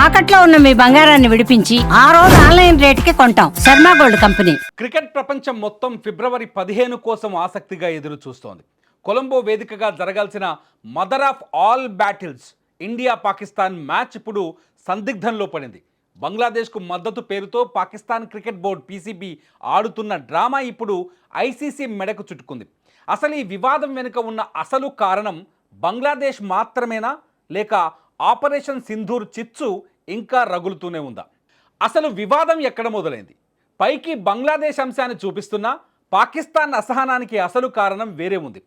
తాకట్లో ఉన్న మీ బంగారాన్ని విడిపించి ఆ రోజు ఆన్లైన్ రేటుకి కొంటాం. Sharma gold company. క్రికెట్ ప్రపంచం మొత్తం ఫిబ్రవరి 15 కోసం ఆసక్తిగా ఎదురు చూస్తోంది. కొలంబో వేదికగా జరగాల్సిన mother of all battles India Pakistan match ఇప్పుడు సందిగ్ధంలో పడింది. బంగ్లాదేశ్కు మద్దతు పేరుతో పాకిస్తాన్ క్రికెట్ బోర్డు పీసీబీ ఆడుతున్న డ్రామా ఇప్పుడు ఐసీసీ మెడకు చుట్టుకుంది. అసలు ఈ వివాదం వెనుక ఉన్న అసలు కారణం బంగ్లాదేశ్ మాత్రమేనా, లేక ఆపరేషన్ సింధూర్ చిచ్చు ఇంకా రగులుతూనే ఉందా? అసలు వివాదం ఎక్కడ మొదలైంది? పైకి బంగ్లాదేశ్ అంశాన్ని చూపిస్తున్నా పాకిస్తాన్ అసహనానికి అసలు కారణం వేరే ఉంది.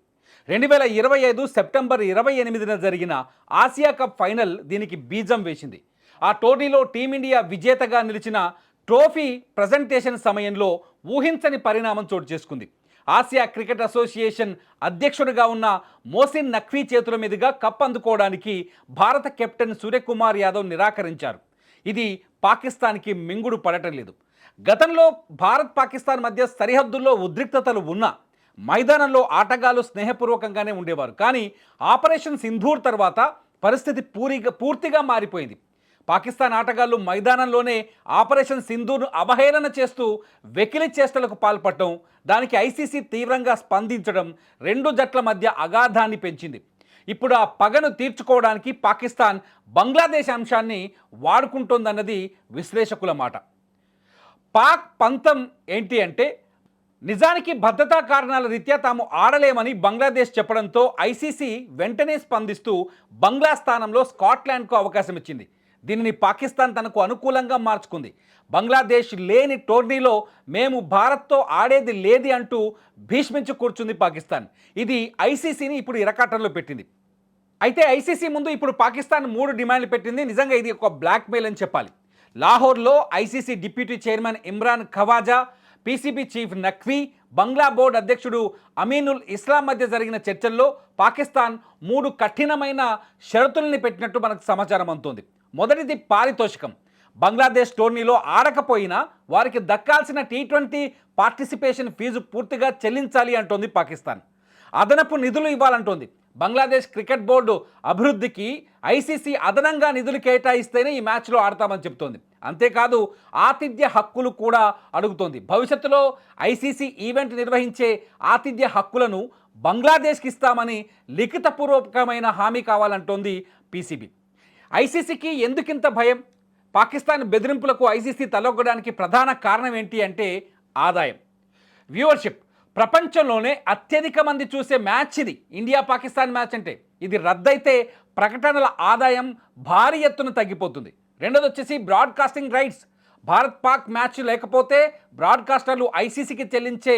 2025 సెప్టెంబర్ 28న జరిగిన ఆసియా కప్ ఫైనల్ దీనికి బీజం వేసింది. ఆ టోర్నీలో టీమిండియా విజేతగా నిలిచిన ట్రోఫీ ప్రజెంటేషన్ సమయంలో ఊహించని పరిణామం చోటు చేసుకుంది. ఆసియా క్రికెట్ అసోసియేషన్ అధ్యక్షుడిగా ఉన్న మోసిన్ నఖ్వీ చేతుల మీదుగా కప్ అందుకోవడానికి భారత కెప్టెన్ సూర్యకుమార్ యాదవ్ నిరాకరించారు. ఇది పాకిస్తాన్కి మింగుడు పడటం లేదు. గతంలో భారత్ పాకిస్తాన్ మధ్య సరిహద్దుల్లో ఉద్రిక్తతలు ఉన్నా మైదానంలో ఆటగాళ్లు స్నేహపూర్వకంగానే ఉండేవారు. కానీ ఆపరేషన్ సింధూర్ తర్వాత పరిస్థితి పూర్తిగా మారిపోయింది. పాకిస్తాన్ ఆటగాళ్లు మైదానంలోనే ఆపరేషన్ సింధూర్ను అవహేళన చేస్తూ వెకిలి చేష్టలకు పాల్పడటం, దానికి ఐసీసీ తీవ్రంగా స్పందించడం రెండు జట్ల మధ్య అగాధాన్ని పెంచింది. ఇప్పుడు ఆ పగను తీర్చుకోవడానికి పాకిస్తాన్ బంగ్లాదేశ్ అంశాన్ని వాడుకుంటోందన్నది విశ్లేషకుల మాట. పాక్ పంతం ఏంటి అంటే, నిజానికి భద్రతా కారణాల రీత్యా తాము ఆడలేమని బంగ్లాదేశ్ చెప్పడంతో ఐసీసీ వెంటనే స్పందిస్తూ బంగ్లా స్థానంలో స్కాట్లాండ్కు అవకాశం ఇచ్చింది. దీనిని పాకిస్తాన్ తనకు అనుకూలంగా మార్చుకుంది. బంగ్లాదేశ్ లేని టోర్నీలో మేము భారత్తో ఆడేది లేది అంటూ భీష్మించి కూర్చుంది పాకిస్తాన్. ఇది ఐసీసీని ఇప్పుడు ఇరకాటంలో పెట్టింది. అయితే ఐసీసీ ముందు ఇప్పుడు పాకిస్తాన్ 3 డిమాండ్లు పెట్టింది. నిజంగా ఇది ఒక బ్లాక్మెయిల్ అని చెప్పాలి. లాహోర్లో ICC deputy chairman Imran Khawaja, PCB chief Naqvi, Bangla board అధ్యక్షుడు అమీనుల్ ఇస్లాం మధ్య జరిగిన చర్చల్లో పాకిస్తాన్ 3 కఠినమైన షరతుల్ని పెట్టినట్టు మనకు సమాచారం అందుతోంది. మొదటిది పారితోషికం. బంగ్లాదేశ్ టోర్నీలో ఆడకపోయినా వారికి దక్కాల్సిన టీ20 పార్టిసిపేషన్ ఫీజు పూర్తిగా చెల్లించాలి అంటోంది పాకిస్తాన్. అదనపు నిధులు ఇవ్వాలంటోంది. బంగ్లాదేశ్ క్రికెట్ బోర్డు అభివృద్ధికి ఐసీసీ అదనంగా నిధులు కేటాయిస్తేనే ఈ మ్యాచ్లో ఆడతామని చెబుతోంది. అంతేకాదు ఆతిథ్య హక్కులు కూడా అడుగుతోంది. భవిష్యత్తులో ఐసీసీ ఈవెంట్ నిర్వహించే ఆతిథ్య హక్కులను బంగ్లాదేశ్కి ఇస్తామని లిఖితపూర్వకమైన హామీ కావాలంటోంది పీసీబీ. ఐసీసీకి ఎందుకింత భయం? పాకిస్తాన్ బెదిరింపులకు ఐసీసీ తలొగ్గడానికి ప్రధాన కారణం ఏంటి అంటే ఆదాయం, వ్యూవర్షిప్. ప్రపంచంలోనే అత్యధిక మంది చూసే మ్యాచ్ ఇది. ఇండియా పాకిస్తాన్ మ్యాచ్ అంటే ఇది రద్దయితే ప్రకటనల ఆదాయం భారీ ఎత్తున తగ్గిపోతుంది. రెండోది వచ్చేసి broadcasting rights. Bharat Pak match లేకపోతే బ్రాడ్కాస్టర్లు ఐసీసీకి చెల్లించే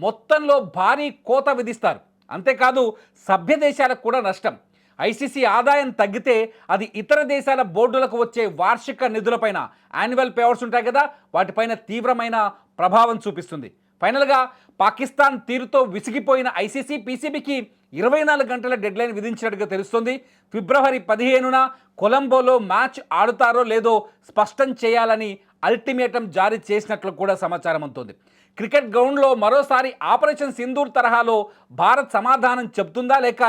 మొత్తంలో భారీ కోత విధిస్తారు. అంతేకాదు సభ్య దేశాలకు కూడా నష్టం. ఐసీసీ ఆదాయం తగ్గితే అది ఇతర దేశాల బోర్డులకు వచ్చే వార్షిక నిధులపైన, యాన్యువల్ పేవర్స్ ఉంటాయి కదా, వాటిపైన తీవ్రమైన ప్రభావం చూపిస్తుంది. ఫైనల్గా పాకిస్తాన్ తీరుతో విసిగిపోయిన ఐసీసీ పీసీబీకి 24 గంటల డెడ్లైన్ విధించినట్టుగా తెలుస్తుంది. ఫిబ్రవరి 15న కొలంబోలో మ్యాచ్ ఆడుతారో లేదో స్పష్టం చేయాలని అల్టిమేటం జారీ చేసినట్లు కూడా సమాచారం అందుతోంది. క్రికెట్ గ్రౌండ్లో మరోసారి ఆపరేషన్ సింధూర్ తరహాలో భారత్ సమాధానం చెబుతుందా, లేక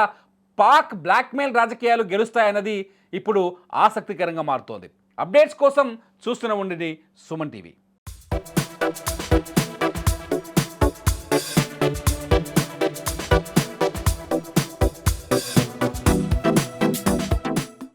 పాక్ బ్లాక్మెయిల్ రాజకీయాలు గెలుస్తాయన్నది ఇప్పుడు ఆసక్తికరంగా మారుతోంది. అప్డేట్స్ కోసం చూస్తూనే ఉండండి సుమన్ టీవీ.